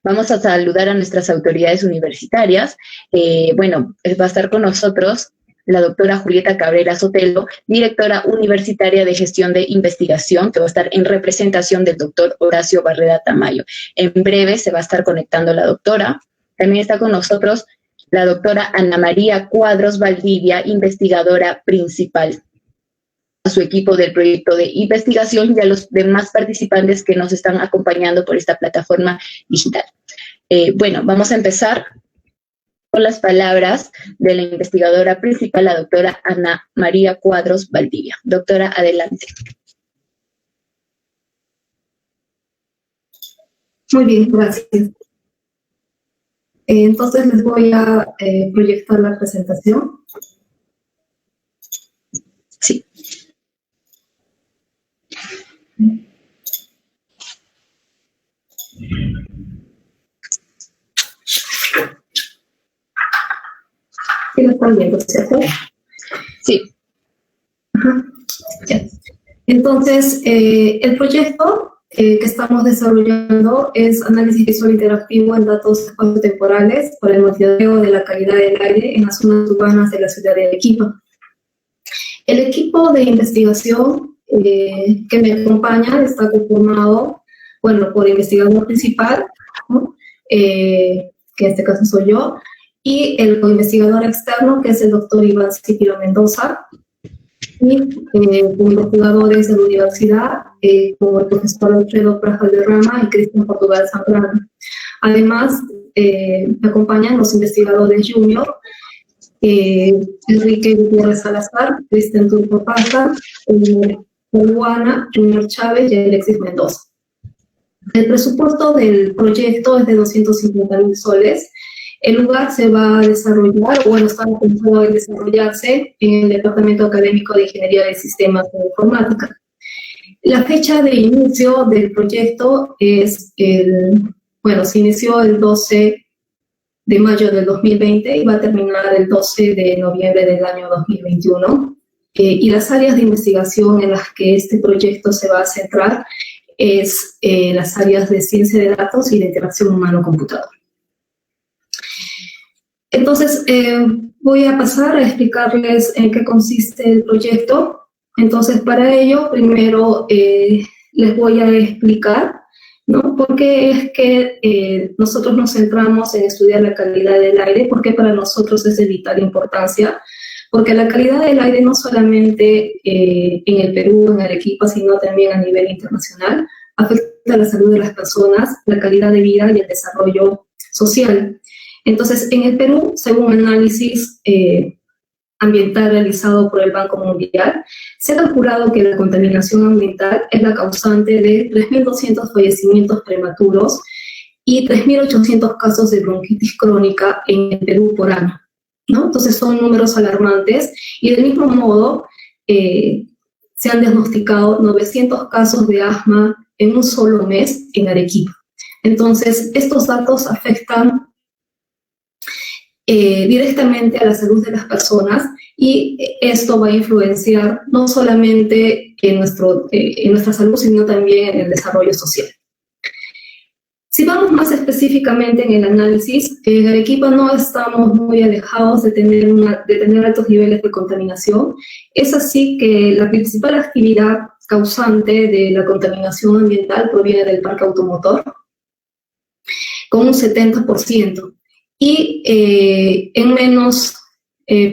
Vamos a saludar a nuestras autoridades universitarias. Va a estar con nosotros la doctora Julieta Cabrera Sotelo, directora universitaria de gestión de investigación, que va a estar en representación del doctor Horacio Barreda Tamayo. En breve se va a estar conectando la doctora. También está con nosotros la doctora Ana María Cuadros Valdivia, investigadora principal, a su equipo del proyecto de investigación y a los demás participantes que nos están acompañando por esta plataforma digital. Vamos a empezar con las palabras de la investigadora principal, la doctora Ana María Cuadros Valdivia. Doctora, adelante. Muy bien, gracias. Entonces les voy a proyectar la presentación. Sí. ¿Sí lo están viendo, cierto? Sí. Ajá. Ya. Entonces, el proyecto que estamos desarrollando es análisis visual interactivo en datos espaciotemporales por el monitoreo de la calidad del aire en las zonas urbanas de la ciudad de Arequipa. El equipo de investigación que me acompaña está conformado, por el investigador principal, ¿no? Que en este caso soy yo, y el investigador externo, que es el doctor Iván Cipiro Mendoza, y investigadores de la universidad, como el profesor Alfredo Pras Valderrama y Cristian Portugal Zambrano. Además, me acompañan los investigadores junior, Enrique Gutiérrez Salazar, Cristian Turco Paca, Luana, Junior Chávez y Alexis Mendoza. El presupuesto del proyecto es de 250.000 soles. El lugar se va a desarrollar, está pensado en desarrollarse en el Departamento Académico de Ingeniería de Sistemas de Informática. La fecha de inicio del proyecto es se inició el 12 de mayo del 2020 y va a terminar el 12 de noviembre del año 2021. Y las áreas de investigación en las que este proyecto se va a centrar es las áreas de ciencia de datos y de interacción humano-computador. Entonces, voy a pasar a explicarles en qué consiste el proyecto. Entonces, para ello, primero les voy a explicar, ¿no?, por qué es que nosotros nos centramos en estudiar la calidad del aire, porque para nosotros es de vital importancia, porque la calidad del aire no solamente en el Perú, en Arequipa, sino también a nivel internacional, afecta a la salud de las personas, la calidad de vida y el desarrollo social. Entonces, en el Perú, según análisis ambiental realizado por el Banco Mundial, se ha calculado que la contaminación ambiental es la causante de 3.200 fallecimientos prematuros y 3.800 casos de bronquitis crónica en el Perú por año, ¿no? Entonces, son números alarmantes y del mismo modo se han diagnosticado 900 casos de asma en un solo mes en Arequipa. Entonces, estos datos afectan directamente a la salud de las personas y esto va a influenciar no solamente en nuestra salud, sino también en el desarrollo social. Si vamos más específicamente en el análisis, en Arequipa no estamos muy alejados de tener altos niveles de contaminación. Es así que la principal actividad causante de la contaminación ambiental proviene del parque automotor, con un 70%. Y en menos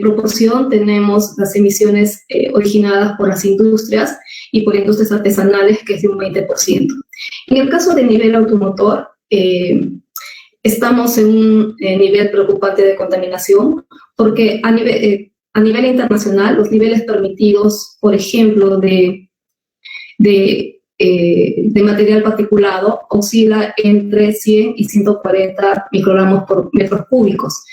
proporción tenemos las emisiones originadas por las industrias y por industrias artesanales, que es de un 20%. En el caso del nivel automotor, estamos en un nivel preocupante de contaminación, porque a nivel internacional los niveles permitidos, por ejemplo, de material particulado oscila entre 100 y 140 microgramos por metros cúbicos.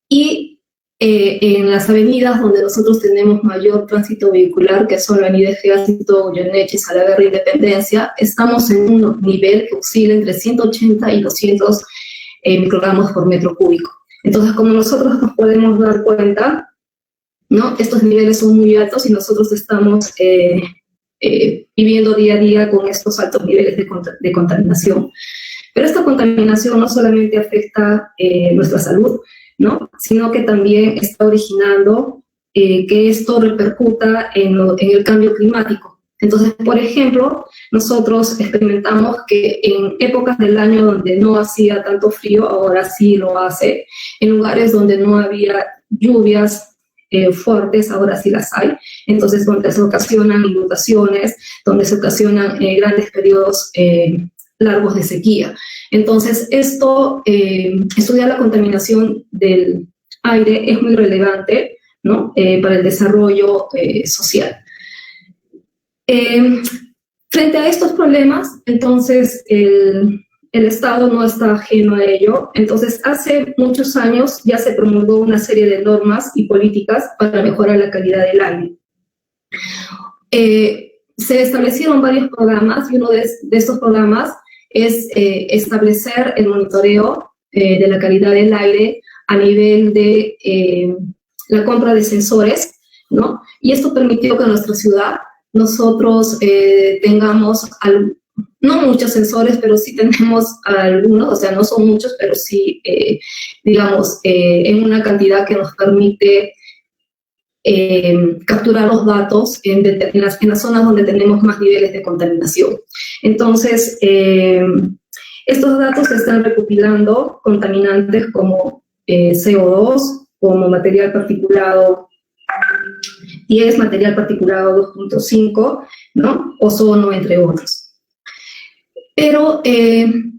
Y en las avenidas donde nosotros tenemos mayor tránsito vehicular, que son la Avenida Ejército, Goyeneche, Salaverry, Independencia, estamos en un nivel que oscila entre 180 y 200 microgramos por metro cúbico. Entonces, como nosotros nos podemos dar cuenta, ¿no?, estos niveles son muy altos y nosotros estamos viviendo día a día con estos altos niveles de contaminación. Pero esta contaminación no solamente afecta nuestra salud, ¿no? Sino que también está originando que esto repercuta en el cambio climático. Entonces, por ejemplo, nosotros experimentamos que en épocas del año donde no hacía tanto frío, ahora sí lo hace. En lugares donde no había lluvias fuertes, ahora sí las hay. Entonces, donde se ocasionan inundaciones, donde se ocasionan grandes periodos largos de sequía. Entonces, estudiar la contaminación del aire es muy relevante, ¿no? Para el desarrollo social. Frente a estos problemas, entonces, el Estado no está ajeno a ello. Entonces, hace muchos años ya se promulgó una serie de normas y políticas para mejorar la calidad del aire. Se establecieron varios programas y uno de estos programas es establecer el monitoreo de la calidad del aire a nivel de la compra de sensores, ¿no? Y esto permitió que en nuestra ciudad nosotros tengamos, no muchos sensores, pero sí tenemos algunos, o sea, no son muchos, pero sí, digamos, en una cantidad que nos permite capturar los datos en las zonas donde tenemos más niveles de contaminación. Entonces, estos datos se están recopilando contaminantes como CO2, como material particulado 10, material particulado 2.5, ¿no? Ozono, entre otros. Pero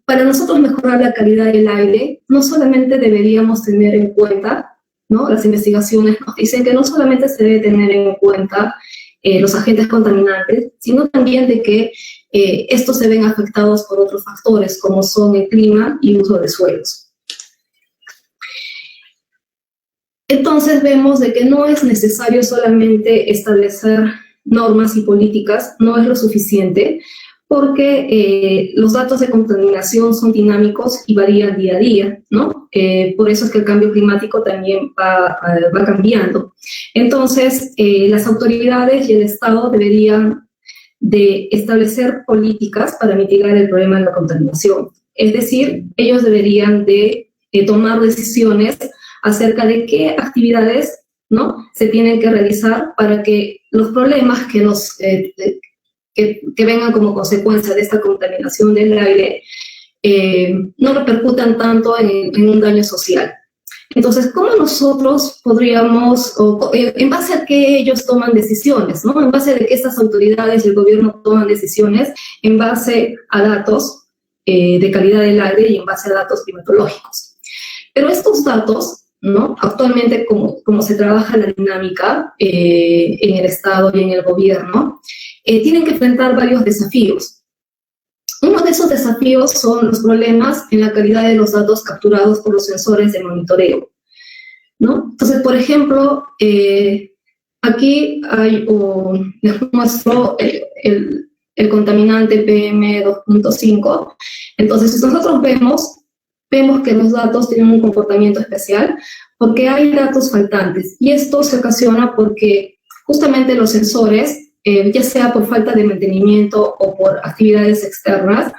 para nosotros mejorar la calidad del aire, no solamente deberíamos tener en cuenta, ¿no? Las investigaciones nos dicen que no solamente se debe tener en cuenta los agentes contaminantes, sino también de que estos se ven afectados por otros factores, como son el clima y uso de suelos. Entonces vemos de que no es necesario solamente establecer normas y políticas, no es lo suficiente, porque los datos de contaminación son dinámicos y varían día a día, ¿no? Por eso es que el cambio climático también va cambiando. Entonces, las autoridades y el Estado deberían de establecer políticas para mitigar el problema de la contaminación. Es decir, ellos deberían de tomar decisiones acerca de qué actividades, ¿no?, se tienen que realizar para que los problemas que vengan como consecuencia de esta contaminación del aire no repercutan tanto en un daño social. Entonces, ¿cómo nosotros podríamos, en base a qué ellos toman decisiones, ¿no? En base a que estas autoridades y el gobierno toman decisiones en base a datos de calidad del aire y en base a datos climatológicos. Pero estos datos, ¿no?, actualmente como se trabaja la dinámica en el Estado y en el gobierno, tienen que enfrentar varios desafíos. Uno de esos desafíos son los problemas en la calidad de los datos capturados por los sensores de monitoreo, ¿no? Entonces, por ejemplo, aquí les muestro el contaminante PM2.5. Entonces, si nosotros vemos que los datos tienen un comportamiento especial porque hay datos faltantes. Y esto se ocasiona porque justamente los sensores, ya sea por falta de mantenimiento o por actividades externas,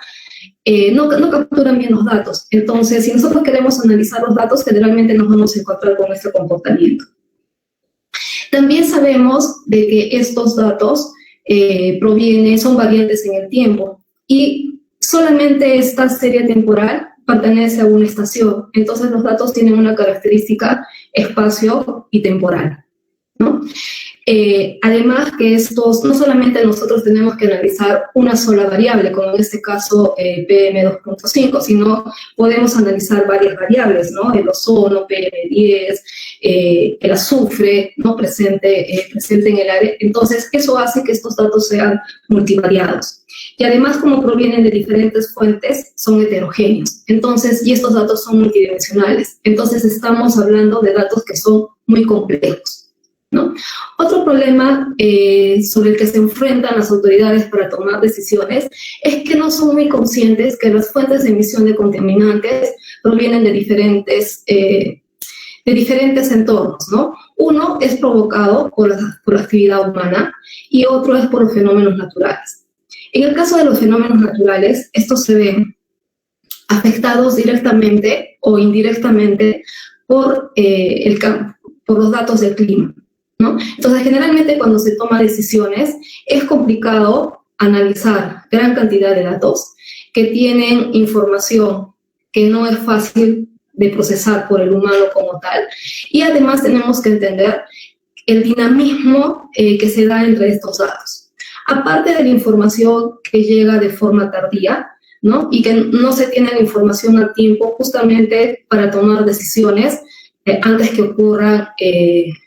no capturan bien los datos. Entonces, si nosotros queremos analizar los datos, generalmente nos vamos a encontrar con este comportamiento. También sabemos de que estos datos son variantes en el tiempo y solamente esta serie temporal pertenece a una estación. Entonces, los datos tienen una característica espacio y temporal, ¿no? Además que estos, no solamente nosotros tenemos que analizar una sola variable, como en este caso PM2.5, sino podemos analizar varias variables, ¿no? El ozono, PM10, el azufre, ¿no?, presente en el aire. Entonces, eso hace que estos datos sean multivariados. Y además, como provienen de diferentes fuentes, son heterogéneos. Entonces, y estos datos son multidimensionales. Entonces, estamos hablando de datos que son muy complejos, ¿no? Otro problema sobre el que se enfrentan las autoridades para tomar decisiones es que no son muy conscientes que las fuentes de emisión de contaminantes provienen de diferentes entornos, ¿no? Uno es provocado por la actividad humana y otro es por los fenómenos naturales. En el caso de los fenómenos naturales, estos se ven afectados directamente o indirectamente por los datos del clima, ¿no? Entonces, generalmente cuando se toman decisiones, es complicado analizar gran cantidad de datos que tienen información que no es fácil de procesar por el humano como tal. Y además tenemos que entender el dinamismo que se da entre estos datos. Aparte de la información que llega de forma tardía, ¿no? Y que no se tiene la información a tiempo justamente para tomar decisiones antes que ocurran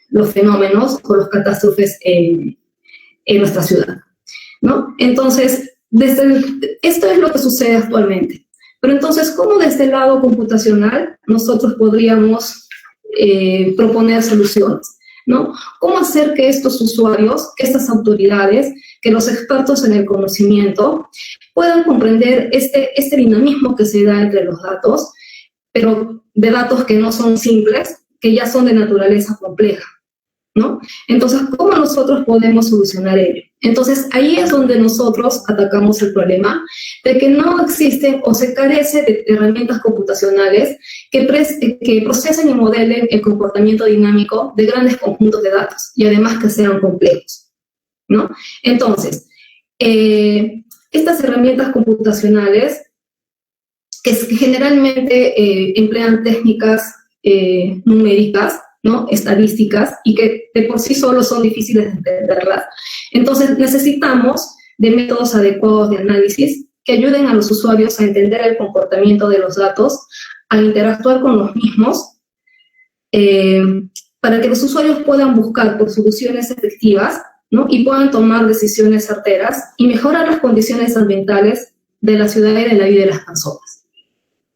los fenómenos o las catástrofes en nuestra ciudad, ¿no? Entonces, esto es lo que sucede actualmente. Pero entonces, ¿cómo desde el lado computacional nosotros podríamos proponer soluciones, ¿no? ¿Cómo hacer que estos usuarios, que estas autoridades, que los expertos en el conocimiento puedan comprender este dinamismo que se da entre los datos, pero de datos que no son simples, que ya son de naturaleza compleja, ¿no? Entonces, ¿cómo nosotros podemos solucionar ello? Entonces, ahí es donde nosotros atacamos el problema de que no existen o se carece de herramientas computacionales que procesen y modelen el comportamiento dinámico de grandes conjuntos de datos y además que sean complejos, ¿no? Entonces, estas herramientas computacionales que generalmente emplean técnicas numéricas, ¿no? Estadísticas, y que de por sí solo son difíciles de entenderlas. Entonces necesitamos de métodos adecuados de análisis que ayuden a los usuarios a entender el comportamiento de los datos, a interactuar con los mismos, para que los usuarios puedan buscar por soluciones efectivas, ¿no? Y puedan tomar decisiones certeras y mejorar las condiciones ambientales de la ciudad y de la vida de las personas,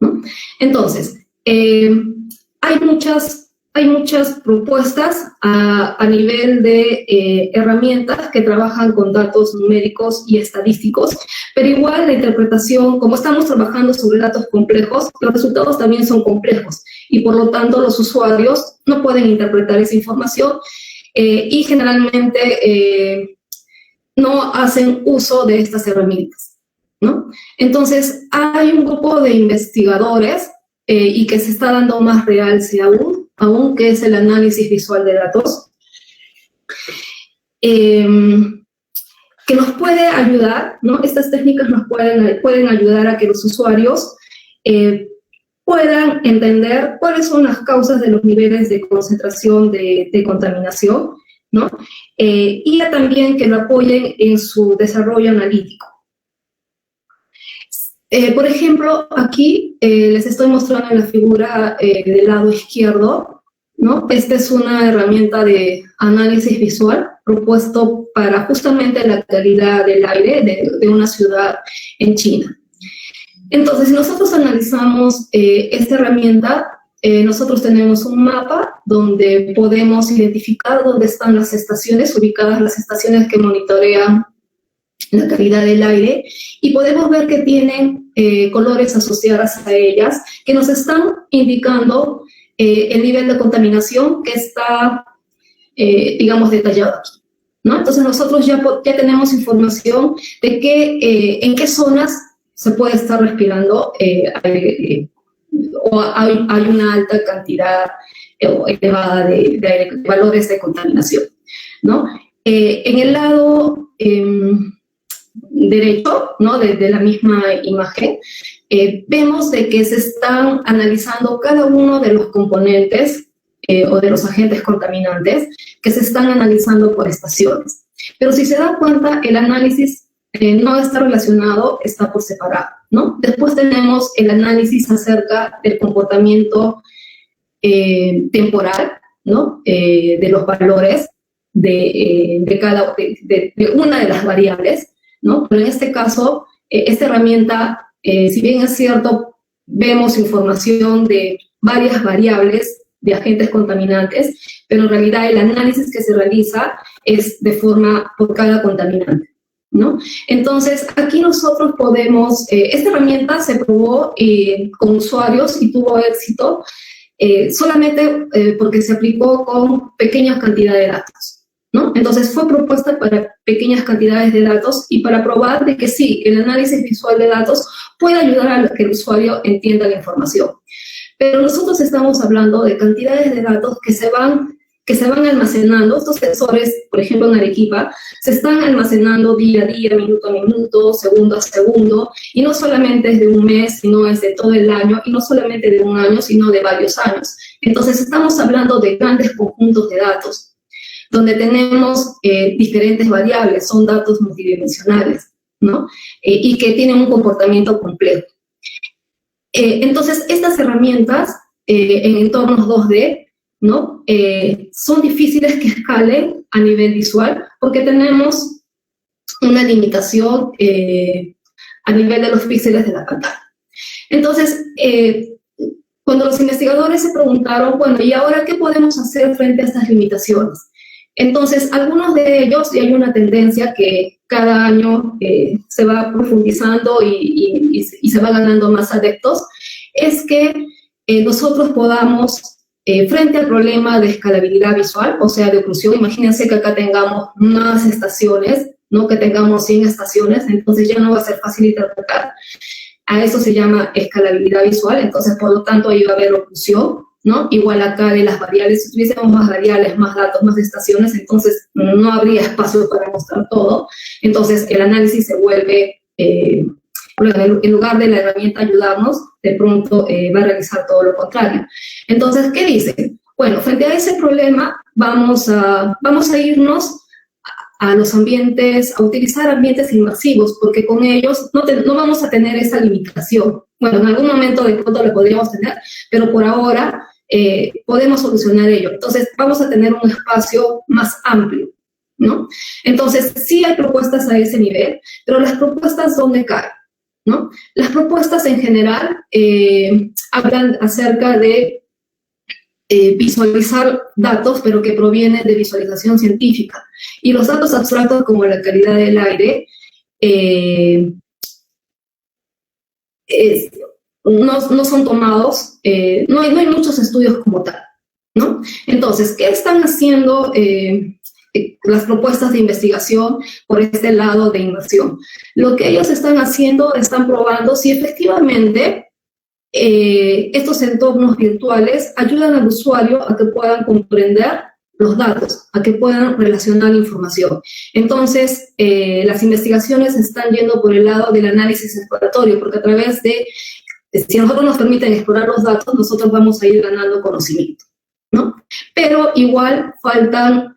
¿no? Entonces, hay muchas propuestas a nivel de herramientas que trabajan con datos numéricos y estadísticos, pero igual la interpretación, como estamos trabajando sobre datos complejos, los resultados también son complejos y por lo tanto los usuarios no pueden interpretar esa información y generalmente no hacen uso de estas herramientas, ¿no? Entonces, hay un grupo de investigadores y que se está dando más realce aún, que es el análisis visual de datos, que nos puede ayudar, ¿no? Estas técnicas nos pueden ayudar a que los usuarios puedan entender cuáles son las causas de los niveles de concentración de contaminación, ¿no? Y también que lo apoyen en su desarrollo analítico. Por ejemplo, aquí les estoy mostrando la figura del lado izquierdo, ¿no? Esta es una herramienta de análisis visual propuesto para justamente la calidad del aire de una ciudad en China. Entonces, si nosotros analizamos esta herramienta, nosotros tenemos un mapa donde podemos identificar dónde están las estaciones, ubicadas las estaciones que monitorean la calidad del aire, y podemos ver que tienen colores asociados a ellas que nos están indicando el nivel de contaminación que está, digamos, detallado aquí, ¿no? Entonces nosotros ya tenemos información de en qué zonas se puede estar respirando o hay una alta cantidad elevada de valores de contaminación, ¿no? En el lado derecho, ¿no? de la misma imagen, vemos de que se están analizando cada uno de los componentes o de los agentes contaminantes que se están analizando por estaciones. Pero si se dan cuenta, el análisis no está relacionado, está por separado, ¿no? Después tenemos el análisis acerca del comportamiento temporal, ¿no? De los valores de una de las variables, ¿no? Pero en este caso, esta herramienta, si bien es cierto, vemos información de varias variables de agentes contaminantes, pero en realidad el análisis que se realiza es de forma por cada contaminante, ¿no? Entonces, aquí nosotros podemos, esta herramienta se probó con usuarios y tuvo éxito solamente porque se aplicó con pequeñas cantidades de datos, ¿no? Entonces fue propuesta para pequeñas cantidades de datos y para probar de que sí, el análisis visual de datos puede ayudar a que el usuario entienda la información. Pero nosotros estamos hablando de cantidades de datos que se van almacenando. Estos sensores, por ejemplo en Arequipa, se están almacenando día a día, minuto a minuto, segundo a segundo, y no solamente es de un mes, sino es de todo el año, y no solamente de un año, sino de varios años. Entonces estamos hablando de grandes conjuntos de datos, donde tenemos diferentes variables, son datos multidimensionales, ¿no? Y que tienen un comportamiento complejo. Entonces, estas herramientas en entornos 2D, ¿no? Son difíciles que escalen a nivel visual porque tenemos una limitación a nivel de los píxeles de la pantalla. Entonces, cuando los investigadores se preguntaron, bueno, ¿y ahora qué podemos hacer frente a estas limitaciones? Entonces, algunos de ellos, y hay una tendencia que cada año se va profundizando y se va ganando más adeptos, es que nosotros podamos, frente al problema de escalabilidad visual, o sea, de oclusión, imagínense que acá tengamos más estaciones, ¿no? Que tengamos 100 estaciones, entonces ya no va a ser fácil interpretar. A eso se llama escalabilidad visual, entonces, por lo tanto, ahí va a haber oclusión, ¿no? Igual acá de las variables, si tuviésemos más variables, más datos, más estaciones, entonces no habría espacio para mostrar todo. Entonces el análisis se vuelve, en lugar de la herramienta ayudarnos, de pronto va a realizar todo lo contrario. Entonces, ¿qué dicen? Bueno, frente a ese problema vamos a irnos a los ambientes, a utilizar ambientes inmersivos, porque con ellos no vamos a tener esa limitación. Bueno, en algún momento de pronto lo podríamos tener, pero por ahora podemos solucionar ello. Entonces, vamos a tener un espacio más amplio, ¿no? Entonces, sí hay propuestas a ese nivel, pero las propuestas, ¿dónde caen? ¿No? Las propuestas en general hablan acerca de visualizar datos, pero que provienen de visualización científica. Y los datos abstractos, como la calidad del aire, no son tomados, no hay muchos estudios como tal, ¿no? Entonces, ¿qué están haciendo las propuestas de investigación por este lado de inversión? Lo que ellos están haciendo, están probando si efectivamente estos entornos virtuales ayudan al usuario a que puedan comprender los datos, a que puedan relacionar la información. Entonces, las investigaciones están yendo por el lado del análisis exploratorio, porque a través de, si a nosotros nos permiten explorar los datos, nosotros vamos a ir ganando conocimiento, ¿no? Pero igual faltan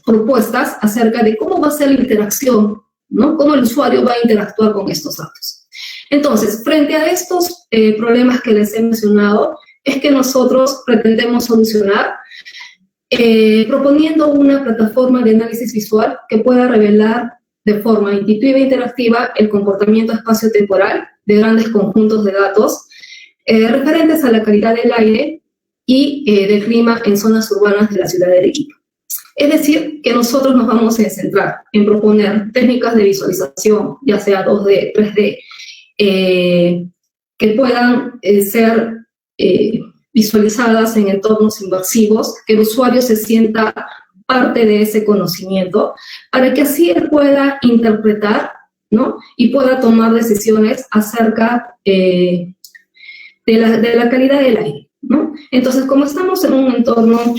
propuestas acerca de cómo va a ser la interacción, ¿no? Cómo el usuario va a interactuar con estos datos. Entonces, frente a estos problemas que les he mencionado, es que nosotros pretendemos solucionar proponiendo una plataforma de análisis visual que pueda revelar de forma intuitiva e interactiva el comportamiento espacio-temporal de grandes conjuntos de datos referentes a la calidad del aire y del clima en zonas urbanas de la ciudad de Arequipa. Es decir, que nosotros nos vamos a centrar en proponer técnicas de visualización, ya sea 2D, 3D, que puedan ser visualizadas en entornos inmersivos, que el usuario se sienta parte de ese conocimiento, para que así él pueda interpretar, ¿no? Y pueda tomar decisiones acerca de la calidad del aire, ¿no? Entonces, como estamos en un entorno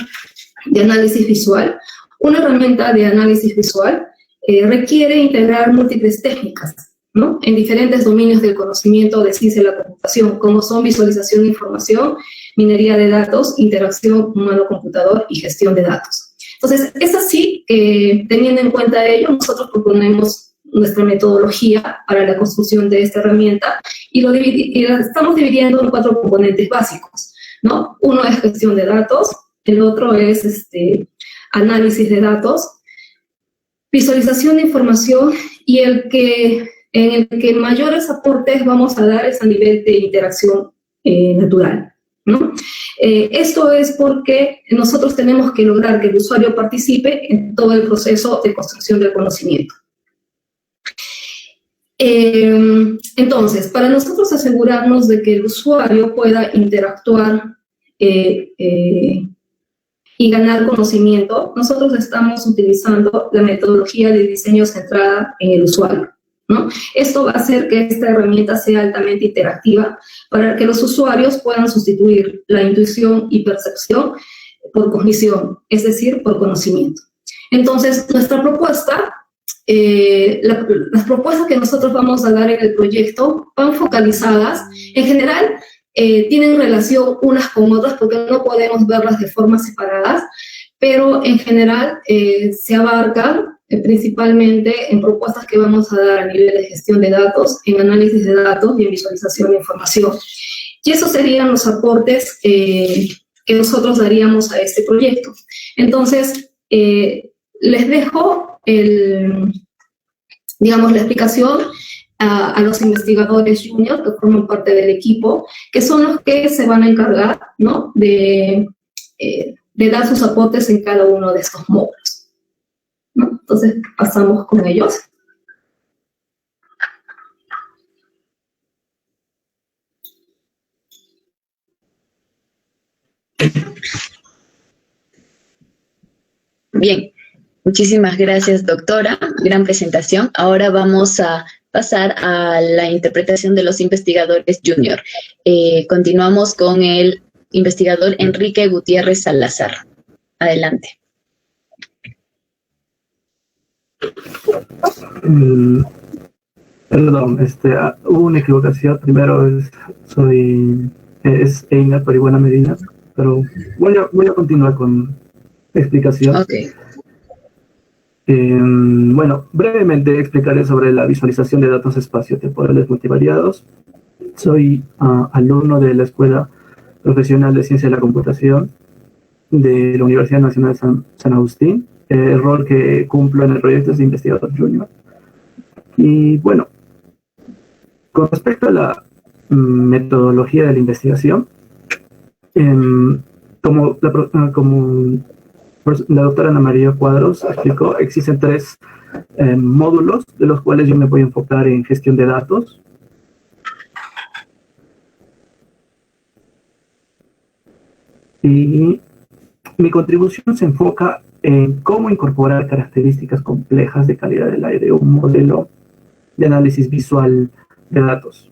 de análisis visual, una herramienta de análisis visual requiere integrar múltiples técnicas, ¿no? En diferentes dominios del conocimiento de ciencia de la computación, como son visualización de información, minería de datos, interacción humano-computador y gestión de datos. Entonces, es así que, teniendo en cuenta ello, nosotros proponemos nuestra metodología para la construcción de esta herramienta y la estamos dividiendo en 4 componentes básicos, ¿no? Uno es gestión de datos, el otro es análisis de datos, visualización de información y en el que mayores aportes vamos a dar es a nivel de interacción natural, ¿no? Esto es porque nosotros tenemos que lograr que el usuario participe en todo el proceso de construcción del conocimiento. Entonces, para nosotros asegurarnos de que el usuario pueda interactuar y ganar conocimiento, nosotros estamos utilizando la metodología de diseño centrada en el usuario, ¿no? Esto va a hacer que esta herramienta sea altamente interactiva para que los usuarios puedan sustituir la intuición y percepción por cognición, es decir, por conocimiento. Entonces, nuestra propuesta, las propuestas que nosotros vamos a dar en el proyecto van focalizadas, en general, tienen relación unas con otras porque no podemos verlas de forma separadas, pero en general se abarcan principalmente en propuestas que vamos a dar a nivel de gestión de datos, en análisis de datos y en visualización de información. Y esos serían los aportes que nosotros daríamos a este proyecto. Entonces, les dejo digamos, la explicación a los investigadores juniors que forman parte del equipo, que son los que se van a encargar, ¿no?, de dar sus aportes en cada uno de estos módulos, ¿no? Entonces, pasamos con ellos. Bien, muchísimas gracias, doctora. Gran presentación. Ahora vamos a pasar a la interpretación de los investigadores junior. Continuamos con el investigador Enrique Gutiérrez Salazar. Adelante. Perdón, hubo una equivocación. Primero es Einar Paribuena Medina, pero voy a continuar con la explicación. Okay. Bueno, brevemente explicaré sobre la visualización de datos espaciotemporales multivariados. Soy alumno de la Escuela Profesional de Ciencia de la Computación de la Universidad Nacional de San Agustín. El rol que cumplo en el proyecto es de investigador junior. Y bueno, con respecto a la metodología de la investigación, como la doctora Ana María Cuadros explicó, existen 3 módulos, de los cuales yo me voy a enfocar en gestión de datos. Y mi contribución se enfoca en cómo incorporar características complejas de calidad del aire, un modelo de análisis visual de datos.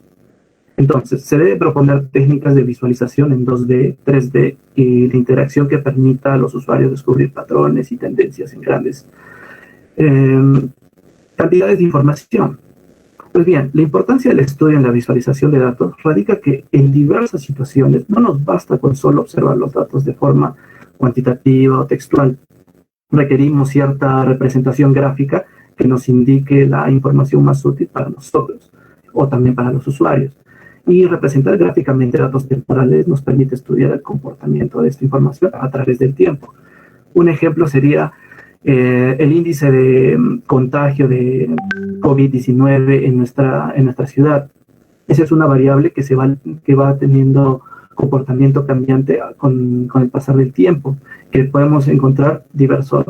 Entonces, se debe proponer técnicas de visualización en 2D, 3D y de interacción que permita a los usuarios descubrir patrones y tendencias en grandes cantidades de información. Pues bien, la importancia del estudio en la visualización de datos radica que en diversas situaciones no nos basta con solo observar los datos de forma cuantitativa o textual. Requerimos cierta representación gráfica que nos indique la información más útil para nosotros o también para los usuarios. Y representar gráficamente datos temporales nos permite estudiar el comportamiento de esta información a través del tiempo. Un ejemplo sería el índice de contagio de COVID-19 en nuestra ciudad. Esa es una variable que va teniendo comportamiento cambiante con el pasar del tiempo, que podemos encontrar diversa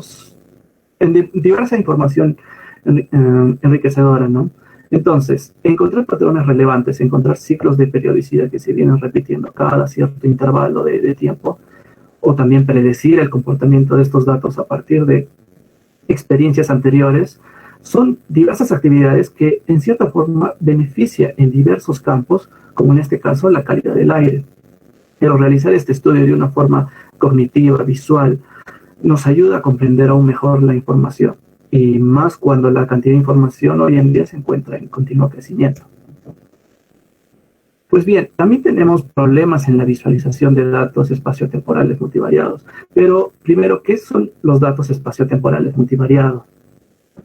información enriquecedora, ¿no? Entonces, encontrar patrones relevantes, encontrar ciclos de periodicidad que se vienen repitiendo cada cierto intervalo de tiempo, o también predecir el comportamiento de estos datos a partir de experiencias anteriores, son diversas actividades que en cierta forma benefician en diversos campos, como en este caso la calidad del aire. Pero realizar este estudio de una forma cognitiva, visual, nos ayuda a comprender aún mejor la información, y más cuando la cantidad de información hoy en día se encuentra en continuo crecimiento. Pues bien, también tenemos problemas en la visualización de datos espaciotemporales multivariados. Pero primero, ¿qué son los datos espaciotemporales multivariados?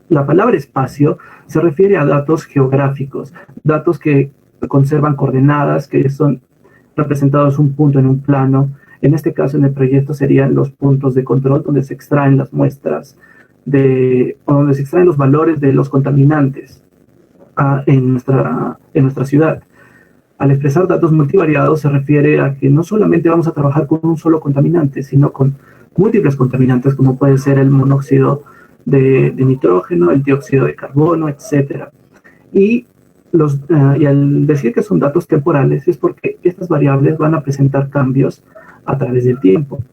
La palabra espacio se refiere a datos geográficos, datos que conservan coordenadas, que son representados un punto en un plano. En este caso, en el proyecto, serían los puntos de control donde se extraen las muestras o donde se extraen los valores de los contaminantes en nuestra ciudad. Al expresar datos multivariados se refiere a que no solamente vamos a trabajar con un solo contaminante, sino con múltiples contaminantes, como puede ser el monóxido de nitrógeno, el dióxido de carbono, etc. Y al decir que son datos temporales es porque estas variables van a presentar cambios a través del tiempo.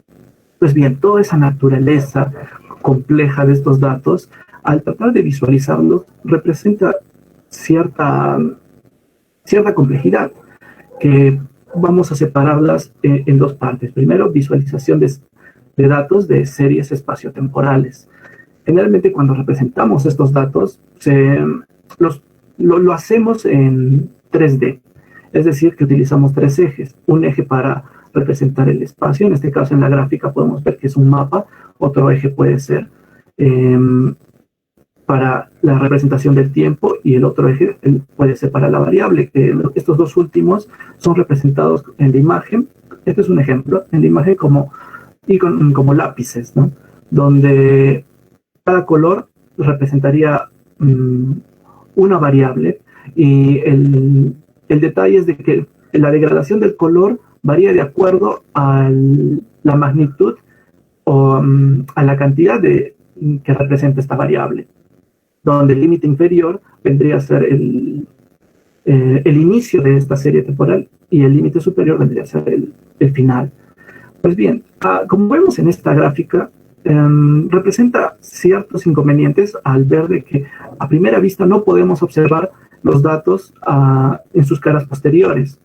Pues bien, toda esa naturaleza compleja de estos datos, al tratar de visualizarlos, representa cierta complejidad, que vamos a separarlas en dos partes. Primero, visualización de datos de series espaciotemporales. Generalmente cuando representamos estos datos, lo hacemos en 3D, es decir, que utilizamos tres ejes. Un eje para representar el espacio, en este caso en la gráfica podemos ver que es un mapa. Otro eje puede ser para la representación del tiempo, y el otro eje puede ser para la variable. Estos dos últimos son representados en la imagen. Este es un ejemplo, en la imagen como lápices, ¿no? Donde cada color representaría una variable, y el detalle es de que la degradación del color varía de acuerdo a la magnitud o a la cantidad que representa esta variable, donde el límite inferior vendría a ser el inicio de esta serie temporal, y el límite superior vendría a ser el final. Pues bien, como vemos en esta gráfica, representa ciertos inconvenientes al ver de que a primera vista no podemos observar los datos en sus caras posteriores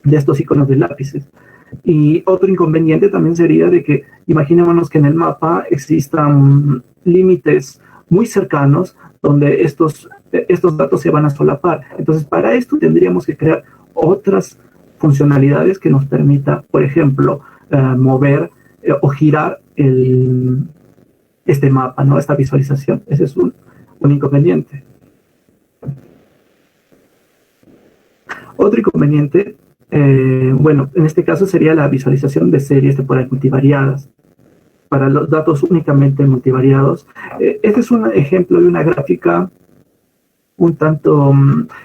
de estos iconos de lápices. Y otro inconveniente también sería de que imaginémonos que en el mapa existan límites muy cercanos donde estos datos se van a solapar. Entonces, para esto tendríamos que crear otras funcionalidades que nos permita, por ejemplo, mover o girar este mapa, ¿no? Esta visualización. Ese es un inconveniente. Otro inconveniente, bueno, en este caso sería la visualización de series temporales multivariadas. Para los datos únicamente multivariados, este es un ejemplo de una gráfica un tanto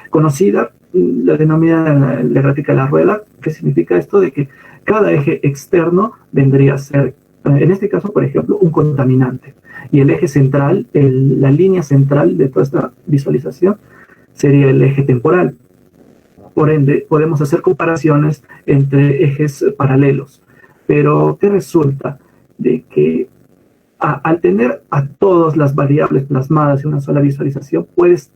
conocida, la denomina la gráfica de la rueda, que significa esto de que cada eje externo vendría a ser, en este caso, por ejemplo, un contaminante. Y el eje central, la línea central de toda esta visualización sería el eje temporal. Por ende, podemos hacer comparaciones entre ejes paralelos. Pero, ¿qué resulta? De que al tener a todas las variables plasmadas en una sola visualización, puedes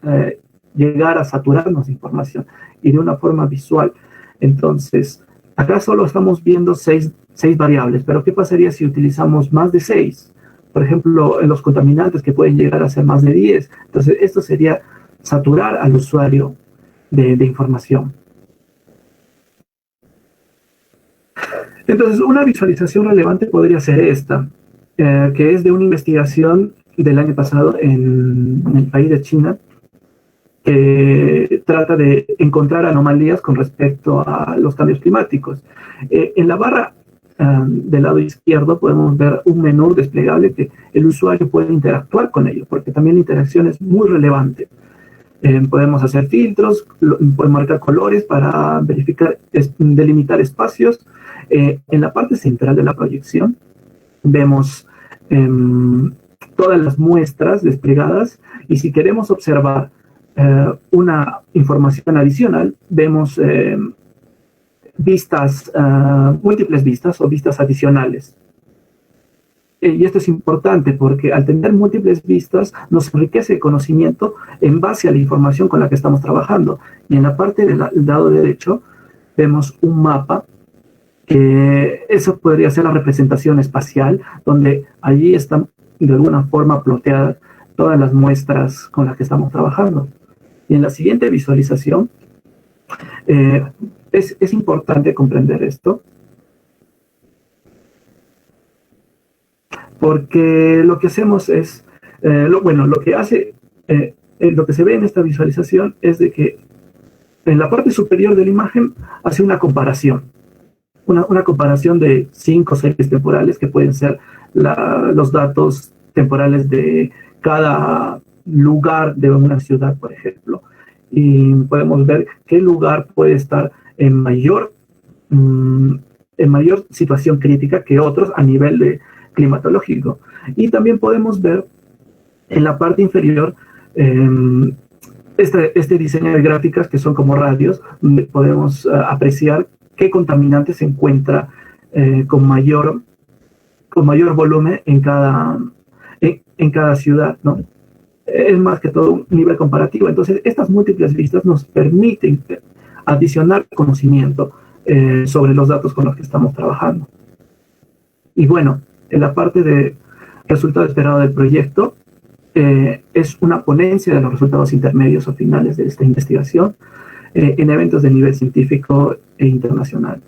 llegar a saturarnos de información y de una forma visual. Entonces, acá solo estamos viendo seis variables, pero ¿qué pasaría si utilizamos más de 6? Por ejemplo, en los contaminantes, que pueden llegar a ser más de 10. Entonces, esto sería saturar al usuario de información. Entonces, una visualización relevante podría ser esta, que es de una investigación del año pasado en el país de China, que trata de encontrar anomalías con respecto a los cambios climáticos. En la barra del lado izquierdo podemos ver un menú desplegable que el usuario puede interactuar con ello, porque también la interacción es muy relevante. Podemos hacer filtros, podemos marcar colores para verificar, delimitar espacios. En la parte central de la proyección vemos todas las muestras desplegadas, y si queremos observar una información adicional, vemos múltiples vistas o vistas adicionales. Y esto es importante porque al tener múltiples vistas nos enriquece el conocimiento en base a la información con la que estamos trabajando. Y en la parte del lado derecho vemos un mapa, que eso podría ser la representación espacial, donde allí están de alguna forma ploteadas todas las muestras con las que estamos trabajando. Y en la siguiente visualización es importante comprender esto, porque lo que hacemos es, lo que se ve en esta visualización es de que en la parte superior de la imagen hace una comparación. Una comparación de 5 series temporales que pueden ser los datos temporales de cada lugar de una ciudad, por ejemplo. Y podemos ver qué lugar puede estar en mayor situación crítica que otros a nivel climatológico. Y también podemos ver en la parte inferior este diseño de gráficas que son como radios, donde podemos apreciar qué contaminante se encuentra con mayor con mayor volumen en cada ciudad, ¿no? Es más que todo un nivel comparativo. Entonces, estas múltiples vistas nos permiten adicionar conocimiento sobre los datos con los que estamos trabajando. Y bueno, en la parte de resultado esperado del proyecto, es una ponencia de los resultados intermedios o finales de esta investigación en eventos de nivel científico e internacional.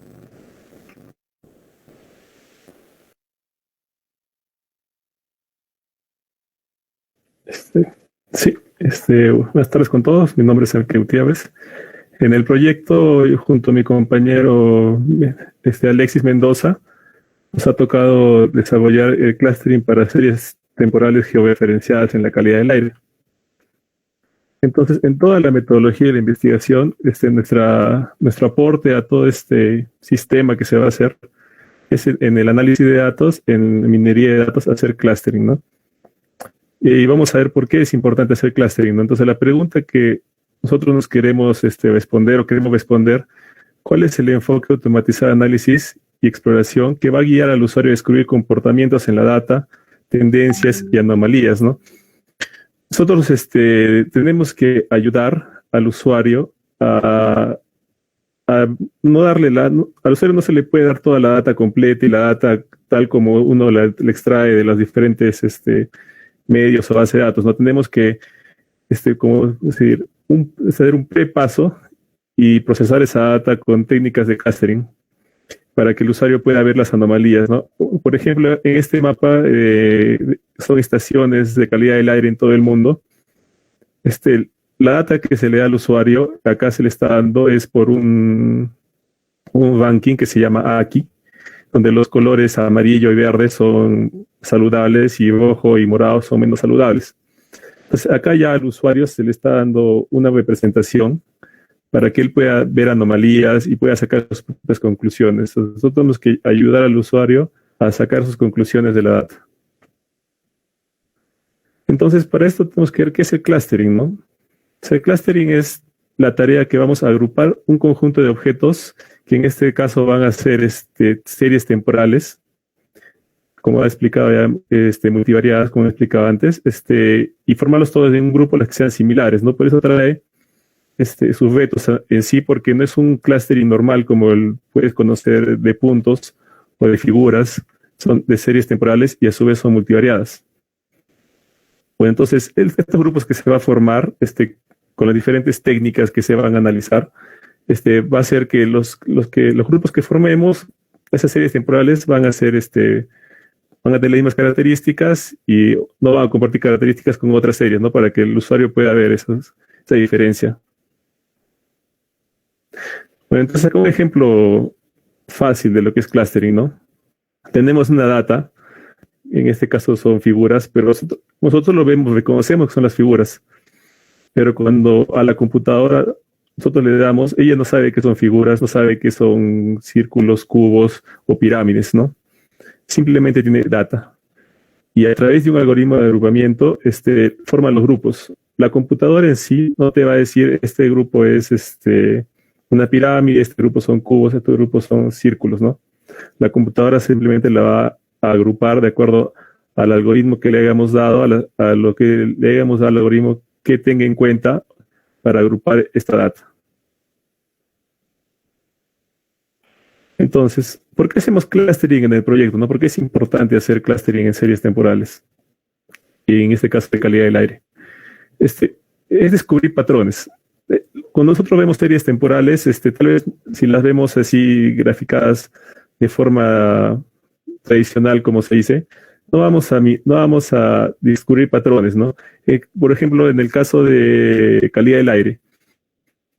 Sí, buenas tardes con todos. Mi nombre es Enrique Gutiérrez. En el proyecto, junto a mi compañero Alexis Mendoza, nos ha tocado desarrollar el clustering para series temporales georreferenciadas en la calidad del aire. Entonces, en toda la metodología de la investigación, nuestro aporte a todo este sistema que se va a hacer es en el análisis de datos, en minería de datos, hacer clustering, ¿no? Y vamos a ver por qué es importante hacer clustering, ¿no? Entonces, la pregunta que nosotros nos queremos responder, ¿cuál es el enfoque automatizado de análisis y exploración que va a guiar al usuario a descubrir comportamientos en la data, tendencias y anomalías, ¿no? Nosotros tenemos que ayudar al usuario a no darle al usuario no se le puede dar toda la data completa y la data tal como uno la extrae de los diferentes medios o bases de datos. No tenemos que hacer un prepaso y procesar esa data con técnicas de clustering para que el usuario pueda ver las anomalías, ¿no? Por ejemplo, en este mapa son estaciones de calidad del aire en todo el mundo. La data que se le da al usuario, acá se le está dando es por un ranking que se llama AKI, donde los colores amarillo y verde son saludables y rojo y morado son menos saludables. Entonces, acá ya al usuario se le está dando una representación para que él pueda ver anomalías y pueda sacar sus propias conclusiones. Entonces, nosotros tenemos que ayudar al usuario a sacar sus conclusiones de la data. Entonces, para esto tenemos que ver qué es el clustering, ¿no? O sea, el clustering es la tarea que vamos a agrupar un conjunto de objetos que en este caso van a ser series temporales, como ha explicado ya, multivariadas, como he explicado antes, y formarlos todos en un grupo las que sean similares, ¿no? Por eso trae sus retos en sí, porque no es un clustering normal como puedes conocer de puntos o de figuras, son de series temporales y a su vez son multivariadas. Bueno, entonces, estos grupos que se va a formar, con las diferentes técnicas que se van a analizar, va a hacer que los grupos que formemos, esas series temporales van a ser, van a tener las mismas características y no van a compartir características con otras series, ¿no? Para que el usuario pueda ver esa diferencia. Bueno, entonces acá un ejemplo fácil de lo que es clustering, ¿no? Tenemos una data, en este caso son figuras, pero nosotros lo vemos, reconocemos que son las figuras, pero cuando a la computadora nosotros le damos, ella no sabe que son figuras, no sabe que son círculos, cubos o pirámides, ¿no? Simplemente tiene data. Y a través de un algoritmo de agrupamiento, forman los grupos. La computadora en sí no te va a decir, este grupo es una pirámide, este grupo son cubos, este grupo son círculos, ¿no? La computadora simplemente la va a agrupar de acuerdo al algoritmo que le hayamos dado, a lo que le hayamos dado al algoritmo que tenga en cuenta para agrupar esta data. Entonces, ¿por qué hacemos clustering en el proyecto, no? ¿Por qué es importante hacer clustering en series temporales? Y en este caso de calidad del aire. Es descubrir patrones. Cuando nosotros vemos series temporales, tal vez si las vemos así graficadas de forma tradicional, como se dice, no vamos a descubrir patrones, ¿no? Por ejemplo, en el caso de calidad del aire,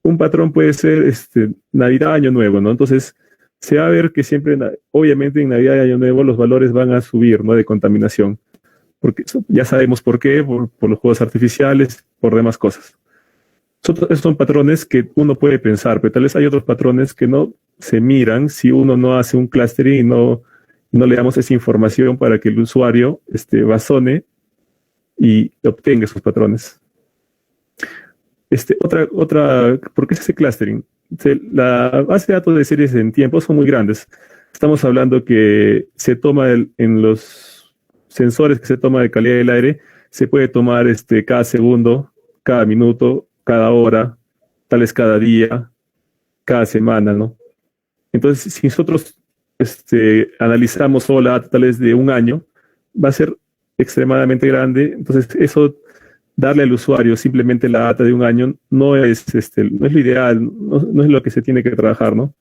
un patrón puede ser Navidad, Año Nuevo, ¿no? Entonces, se va a ver que siempre, obviamente en Navidad y Año Nuevo, los valores van a subir, ¿no? De contaminación. Porque ya sabemos por qué, por los juegos artificiales, por demás cosas. Esos son patrones que uno puede pensar, pero tal vez hay otros patrones que no se miran si uno no hace un clustering y no le damos esa información para que el usuario razone y obtenga esos patrones. ¿Por qué se hace clustering? La base de datos de series en tiempo son muy grandes. estamos hablando que se toma en los sensores que se toma de calidad del aire, se puede tomar cada segundo, cada minuto, cada hora, tal vez cada día, cada semana, ¿no? Entonces, si nosotros analizamos solo la data tal vez de un año, va a ser extremadamente grande. Entonces, eso, darle al usuario simplemente la data de un año no es, no es lo ideal, no es lo que se tiene que trabajar, ¿no?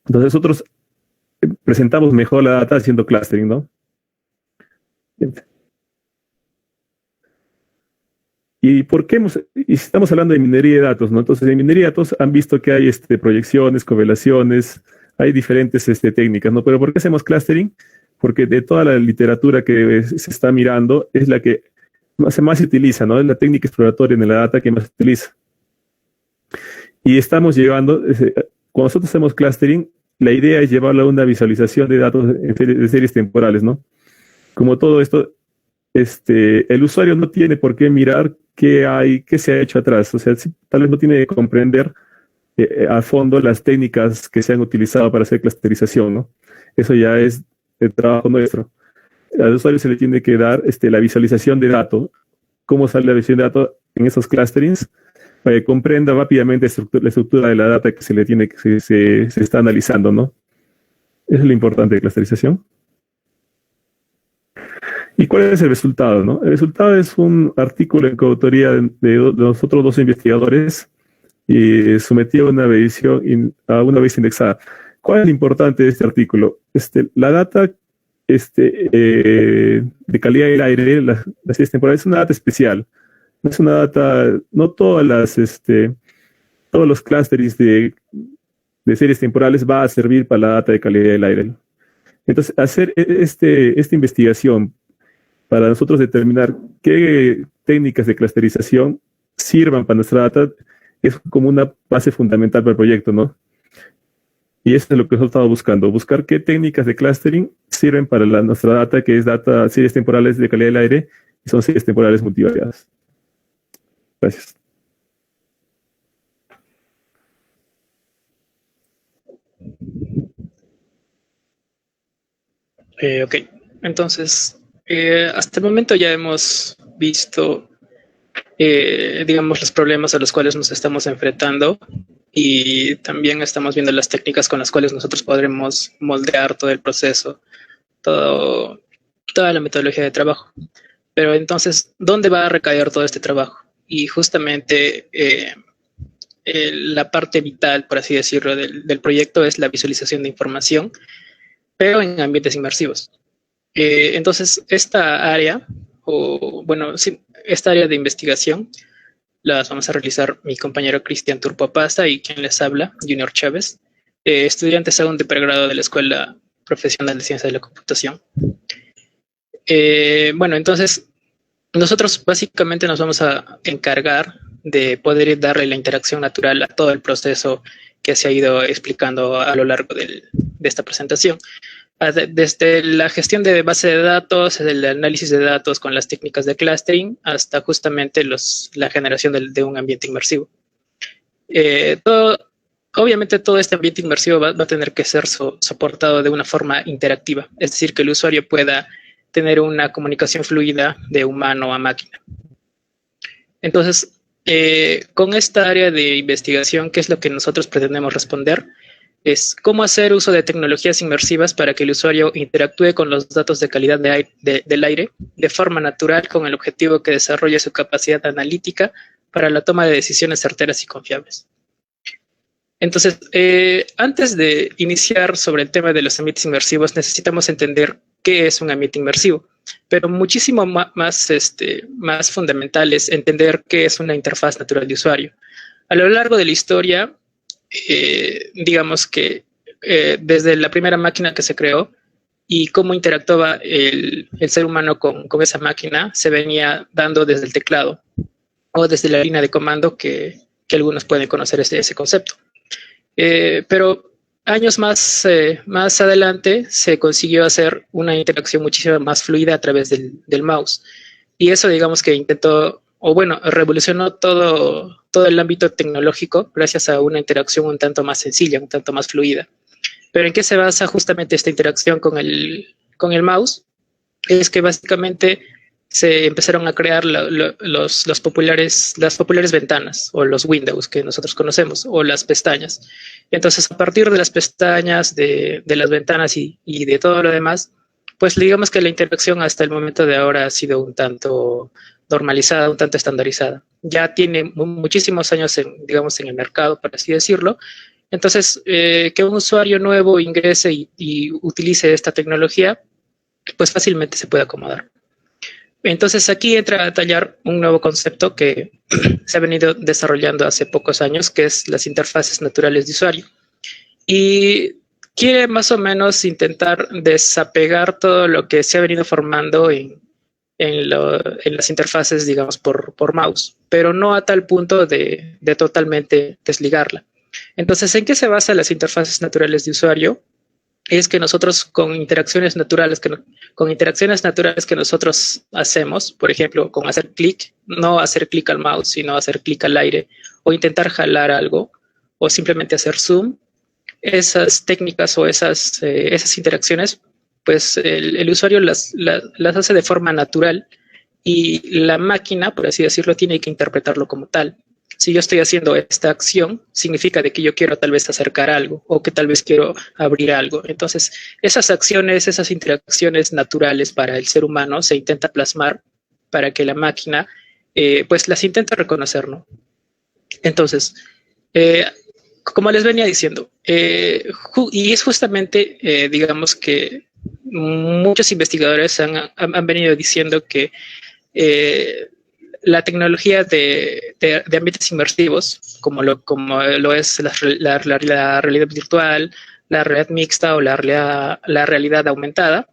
Entonces, nosotros presentamos mejor la data haciendo clustering, ¿no? ¿Y por qué y estamos hablando de minería de datos, ¿no? Entonces, en minería de datos han visto que hay proyecciones, correlaciones, hay diferentes técnicas, ¿no? Pero ¿por qué hacemos clustering? Porque de toda la literatura que se está mirando es la que más se utiliza, ¿no? Es la técnica exploratoria en la data que más se utiliza. Y estamos llevando, cuando nosotros hacemos clustering, la idea es llevarlo a una visualización de datos de series temporales, ¿no? Como todo esto, el usuario no tiene por qué mirar qué se ha hecho atrás. O sea, tal vez no tiene que comprender a fondo las técnicas que se han utilizado para hacer clusterización, ¿no? Eso ya es el trabajo nuestro. Al usuario se le tiene que dar la visualización de datos, cómo sale la visualización de datos en esos clusterings, para que comprenda rápidamente la estructura de la data que se le tiene, que se está analizando, ¿no? Eso es lo importante de clusterización. ¿Y cuál es el resultado, no? El resultado es un artículo en coautoría de nosotros dos investigadores y sometido a una revisión indexada. ¿Cuál es lo importante de este artículo? La data de calidad del aire, las series temporales, es una data especial. No es una data, no todos los clusters de series temporales va a servir para la data de calidad del aire. Entonces, hacer esta investigación para nosotros determinar qué técnicas de clusterización sirvan para nuestra data es como una base fundamental para el proyecto, ¿no? Y eso es lo que nosotros estamos buscando, buscar qué técnicas de clustering sirven para nuestra data, que es series temporales de calidad del aire, y son series temporales multivariadas. Gracias. Ok, entonces, hasta el momento ya hemos visto, digamos, los problemas a los cuales nos estamos enfrentando y también estamos viendo las técnicas con las cuales nosotros podremos moldear todo el proceso, toda la metodología de trabajo. Pero entonces, ¿dónde va a recaer todo este trabajo? Y justamente la parte vital, por así decirlo, del proyecto es la visualización de información, pero en ambientes inmersivos. Entonces, esta área de investigación las vamos a realizar mi compañero Cristian Turpo Pasta y quien les habla, Junior Chávez, estudiantes aún de pregrado de la Escuela Profesional de Ciencias de la Computación. Entonces, nosotros básicamente nos vamos a encargar de poder darle la interacción natural a todo el proceso que se ha ido explicando a lo largo de esta presentación. Desde la gestión de base de datos, el análisis de datos con las técnicas de clustering, hasta justamente la generación de un ambiente inmersivo. Obviamente todo este ambiente inmersivo va a tener que ser soportado de una forma interactiva, es decir, que el usuario pueda tener una comunicación fluida de humano a máquina. Entonces, con esta área de investigación, ¿qué es lo que nosotros pretendemos responder? Es cómo hacer uso de tecnologías inmersivas para que el usuario interactúe con los datos de calidad del aire de forma natural con el objetivo que desarrolle su capacidad analítica para la toma de decisiones certeras y confiables. Entonces, antes de iniciar sobre el tema de los ambientes inmersivos, necesitamos entender qué es un ambiente inmersivo, pero muchísimo más fundamental es entender qué es una interfaz natural de usuario. A lo largo de la historia, digamos que desde la primera máquina que se creó y cómo interactuaba el ser humano con esa máquina se venía dando desde el teclado o desde la línea de comando que algunos pueden conocer ese concepto. Pero años más adelante se consiguió hacer una interacción muchísimo más fluida a través del mouse. Y eso, digamos que revolucionó todo el ámbito tecnológico gracias a una interacción un tanto más sencilla, un tanto más fluida. Pero ¿en qué se basa justamente esta interacción con el mouse? Es que básicamente se empezaron a crear las populares ventanas o los windows que nosotros conocemos o las pestañas. Entonces, a partir de las pestañas, de las ventanas y de todo lo demás, pues digamos que la interacción hasta el momento de ahora ha sido un tanto normalizada, un tanto estandarizada. Ya tiene muchísimos años digamos, en el mercado, por así decirlo. Entonces, que un usuario nuevo ingrese y utilice esta tecnología, pues fácilmente se puede acomodar. Entonces aquí entra a tallar un nuevo concepto que se ha venido desarrollando hace pocos años, que es las interfaces naturales de usuario. Y quiere más o menos intentar desapegar todo lo que se ha venido formando en las interfaces, digamos, por mouse, pero no a tal punto de totalmente desligarla. Entonces, ¿en qué se basan las interfaces naturales de usuario? Es que nosotros con interacciones naturales que nosotros hacemos, por ejemplo, con hacer clic, no hacer clic al mouse, sino hacer clic al aire, o intentar jalar algo, o simplemente hacer zoom, esas técnicas o esas interacciones, pues el usuario las hace de forma natural y la máquina, por así decirlo, tiene que interpretarlo como tal. Si yo estoy haciendo esta acción, significa de que yo quiero tal vez acercar algo o que tal vez quiero abrir algo. Entonces, esas acciones, esas interacciones naturales para el ser humano se intenta plasmar para que la máquina pues las intente reconocer, ¿no? Entonces, como les venía diciendo, y es justamente, digamos que muchos investigadores han venido diciendo que la tecnología de ambientes inmersivos, como lo es la realidad virtual, la realidad mixta o la realidad aumentada,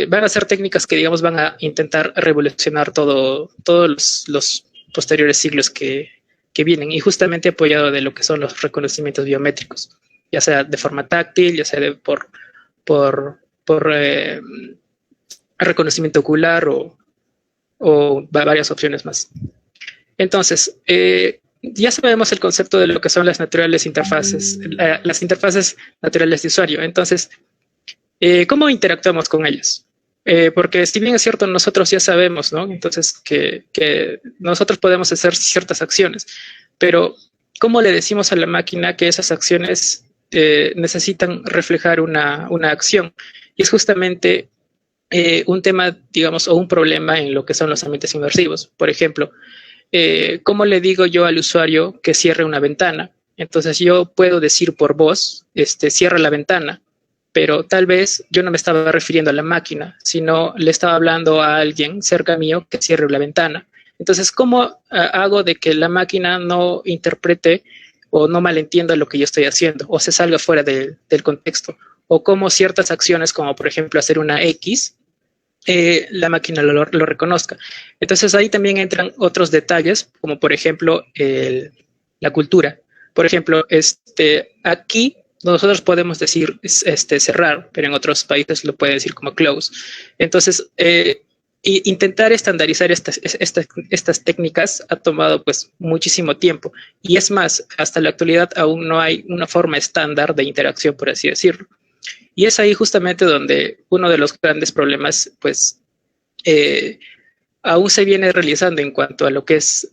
van a ser técnicas que, digamos, van a intentar revolucionar todos los posteriores siglos que vienen, y justamente apoyado de lo que son los reconocimientos biométricos, ya sea de forma táctil, ya sea por reconocimiento ocular o varias opciones más. Entonces, ya sabemos el concepto de lo que son las interfaces naturales de usuario. Entonces, ¿cómo interactuamos con ellas? Porque si bien es cierto, nosotros ya sabemos, ¿no? Entonces, que nosotros podemos hacer ciertas acciones, pero ¿cómo le decimos a la máquina que esas acciones necesitan reflejar una acción? Y es justamente un tema, digamos, o un problema en lo que son los ambientes inmersivos. Por ejemplo, ¿cómo le digo yo al usuario que cierre una ventana? Entonces yo puedo decir por voz, cierra la ventana, pero tal vez yo no me estaba refiriendo a la máquina, sino le estaba hablando a alguien cerca mío que cierre la ventana. Entonces, ¿cómo hago de que la máquina no interprete o no malentienda lo que yo estoy haciendo o se salga fuera del contexto? O cómo ciertas acciones, como por ejemplo hacer una X, la máquina lo reconozca. Entonces ahí también entran otros detalles, como por ejemplo la cultura. Por ejemplo, aquí nosotros podemos decir cerrar, pero en otros países lo pueden decir como close. Entonces, intentar estandarizar estas técnicas ha tomado pues muchísimo tiempo. Y es más, hasta la actualidad aún no hay una forma estándar de interacción, por así decirlo. Y es ahí justamente donde uno de los grandes problemas pues aún se viene realizando en cuanto a lo que es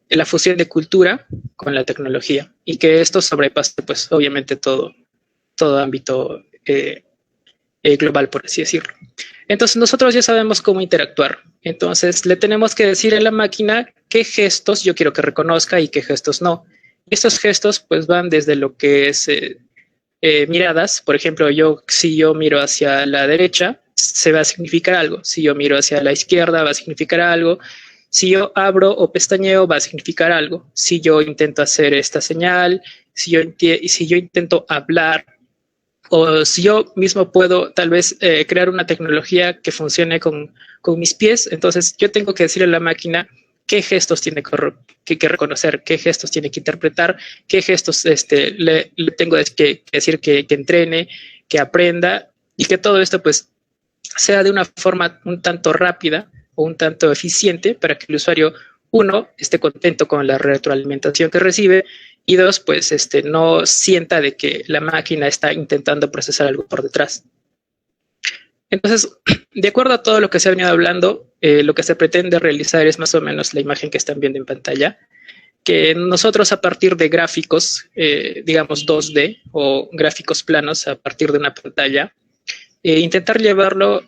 la fusión de cultura con la tecnología, y que esto sobrepasa pues obviamente todo ámbito global, por así decirlo. Entonces nosotros ya sabemos cómo interactuar. Entonces le tenemos que decir a la máquina qué gestos yo quiero que reconozca y qué gestos no. Estos gestos pues van desde lo que es miradas. Por ejemplo, si yo miro hacia la derecha, se va a significar algo. Si yo miro hacia la izquierda, va a significar algo. Si yo abro o pestañeo, va a significar algo. Si yo intento hacer esta señal, si yo intento hablar, o si yo mismo puedo tal vez crear una tecnología que funcione con mis pies, entonces yo tengo que decirle a la máquina qué gestos tiene que reconocer, qué gestos tiene que interpretar, qué gestos le tengo que decir que entrene, que aprenda, y que todo esto pues sea de una forma un tanto rápida o un tanto eficiente para que el usuario, uno, esté contento con la retroalimentación que recibe, y dos, pues no sienta de que la máquina está intentando procesar algo por detrás. Entonces, de acuerdo a todo lo que se ha venido hablando, lo que se pretende realizar es más o menos la imagen que están viendo en pantalla, que nosotros a partir de gráficos, digamos 2D o gráficos planos a partir de una pantalla, intentar llevarlo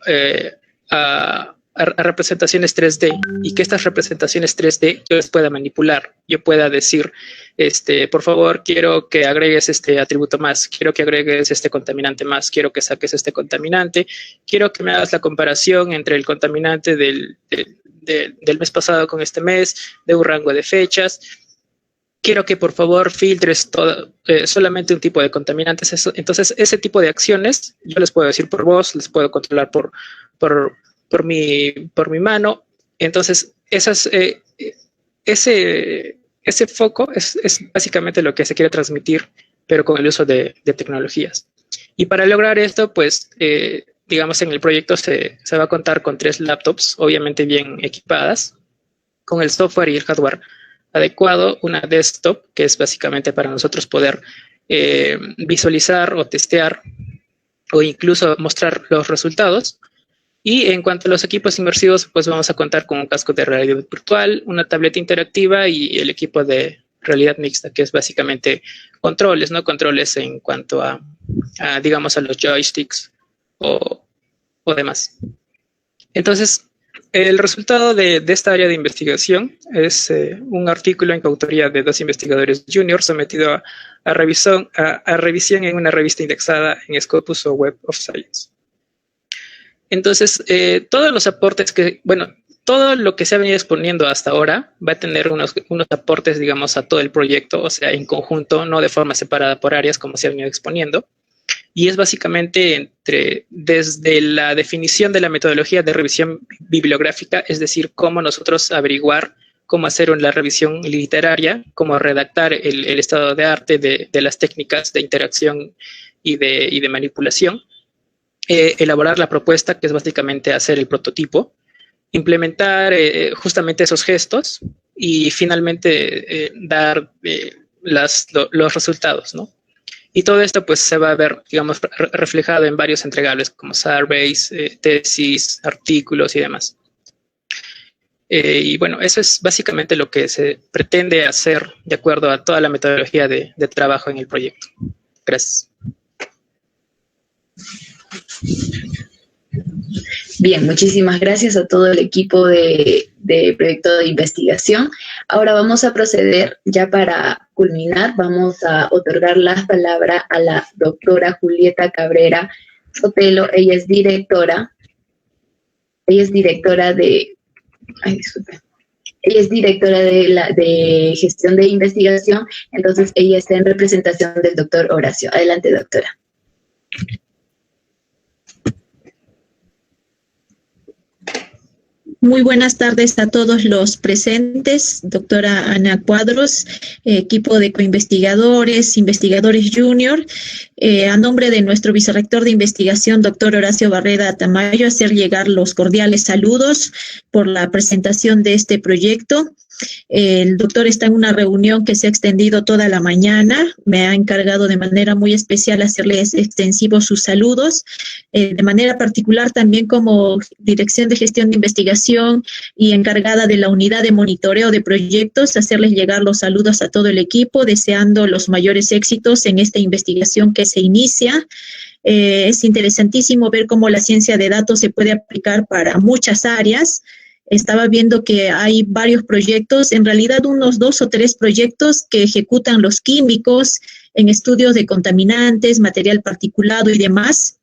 a representaciones 3D y que estas representaciones 3D yo las pueda manipular. Yo pueda decir, por favor, quiero que agregues este atributo más, quiero que agregues este contaminante más, quiero que saques este contaminante, quiero que me hagas la comparación entre el contaminante del mes pasado con este mes, de un rango de fechas. Quiero que por favor filtres solamente un tipo de contaminantes. Entonces, ese tipo de acciones yo les puedo decir por voz, les puedo controlar por mi mano. Entonces, ese foco es básicamente lo que se quiere transmitir, pero con el uso de tecnologías. Y para lograr esto, pues, digamos, en el proyecto se va a contar con 3 laptops, obviamente bien equipadas, con el software y el hardware adecuado, una desktop, que es básicamente para nosotros poder visualizar o testear o incluso mostrar los resultados. Y en cuanto a los equipos inmersivos, pues vamos a contar con un casco de realidad virtual, una tableta interactiva y el equipo de realidad mixta, que es básicamente controles, ¿no? Controles en cuanto a digamos, a los joysticks o demás. Entonces, el resultado de esta área de investigación es un artículo en coautoría de 2 investigadores juniors sometido a revisión en una revista indexada en Scopus o Web of Science. Entonces, todos los aportes todo lo que se ha venido exponiendo hasta ahora va a tener unos aportes, digamos, a todo el proyecto, o sea, en conjunto, no de forma separada por áreas como se ha venido exponiendo. Y es básicamente desde la definición de la metodología de revisión bibliográfica, es decir, cómo nosotros averiguar, cómo hacer una revisión literaria, cómo redactar el estado de arte de las técnicas de interacción y de manipulación, elaborar la propuesta, que es básicamente hacer el prototipo, implementar justamente esos gestos y finalmente dar los resultados, ¿no? Y todo esto pues se va a ver, digamos, reflejado en varios entregables como surveys, tesis, artículos y demás. Y bueno, eso es básicamente lo que se pretende hacer de acuerdo a toda la metodología de trabajo en el proyecto. Gracias. Bien, muchísimas gracias a todo el equipo de proyecto de investigación. Ahora vamos a proceder, ya para culminar, vamos a otorgar la palabra a la doctora Julieta Cabrera Sotelo. Ella es directora de gestión de investigación, entonces ella está en representación del doctor Horacio. Adelante, doctora. Muy buenas tardes a todos los presentes, doctora Ana Cuadros, equipo de coinvestigadores, investigadores junior. A nombre de nuestro vicerrector de investigación, doctor Horacio Barreda Tamayo, hacer llegar los cordiales saludos por la presentación de este proyecto. El doctor está en una reunión que se ha extendido toda la mañana. Me ha encargado de manera muy especial hacerles extensivos sus saludos. De manera particular también como Dirección de Gestión de Investigación y encargada de la unidad de monitoreo de proyectos, hacerles llegar los saludos a todo el equipo, deseando los mayores éxitos en esta investigación que se inicia. Es interesantísimo ver cómo la ciencia de datos se puede aplicar para muchas áreas. Estaba viendo que hay varios proyectos, en realidad unos 2 o 3 proyectos que ejecutan los químicos en estudios de contaminantes, material particulado y demás,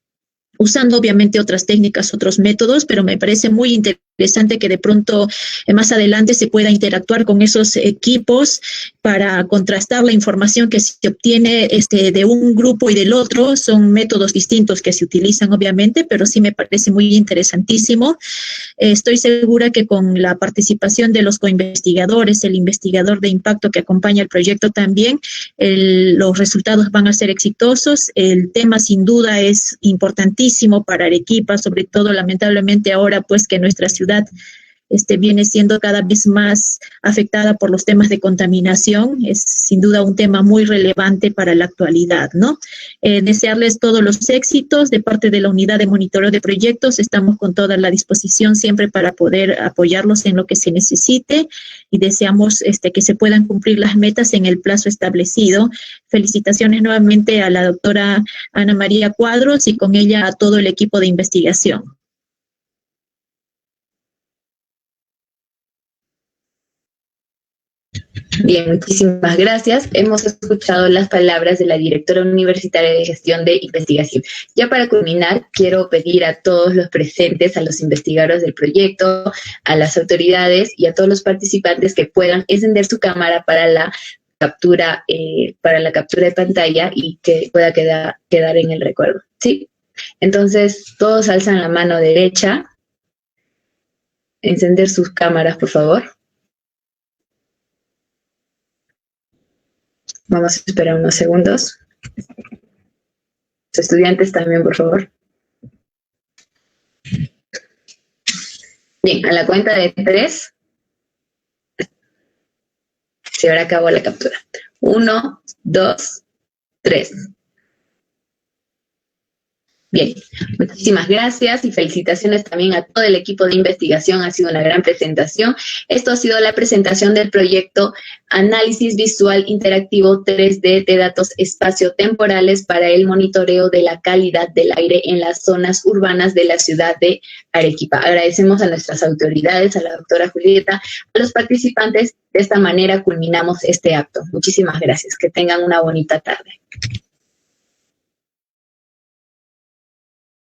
usando obviamente otras técnicas, otros métodos, pero me parece muy interesante que de pronto más adelante se pueda interactuar con esos equipos para contrastar la información que se obtiene de un grupo y del otro. Son métodos distintos que se utilizan obviamente, pero sí me parece muy interesantísimo. Estoy segura que con la participación de los coinvestigadores, el investigador de impacto que acompaña el proyecto también, los resultados van a ser exitosos. El tema sin duda es importantísimo para Arequipa, sobre todo lamentablemente ahora pues que nuestra ciudad viene siendo cada vez más afectada por los temas de contaminación. Es sin duda un tema muy relevante para la actualidad, ¿no? Desearles todos los éxitos de parte de la unidad de monitoreo de proyectos. Estamos con toda la disposición siempre para poder apoyarlos en lo que se necesite y deseamos que se puedan cumplir las metas en el plazo establecido. Felicitaciones nuevamente a la doctora Ana María Cuadros y con ella a todo el equipo de investigación. Bien, muchísimas gracias. Hemos escuchado las palabras de la directora universitaria de gestión de investigación. Ya para culminar, quiero pedir a todos los presentes, a los investigadores del proyecto, a las autoridades y a todos los participantes que puedan encender su cámara para la captura de pantalla y que pueda quedar en el recuerdo. ¿Sí? Entonces, todos alzan la mano derecha. Encender sus cámaras, por favor. Vamos a esperar unos segundos. Los estudiantes también, por favor. Bien, a la cuenta de 3 se llevará a cabo la captura. 1, 2, 3. Bien, muchísimas gracias y felicitaciones también a todo el equipo de investigación. Ha sido una gran presentación. Esto ha sido la presentación del proyecto Análisis Visual Interactivo 3D de datos espaciotemporales para el monitoreo de la calidad del aire en las zonas urbanas de la ciudad de Arequipa. Agradecemos a nuestras autoridades, a la doctora Julieta, a los participantes. De esta manera culminamos este acto. Muchísimas gracias. Que tengan una bonita tarde.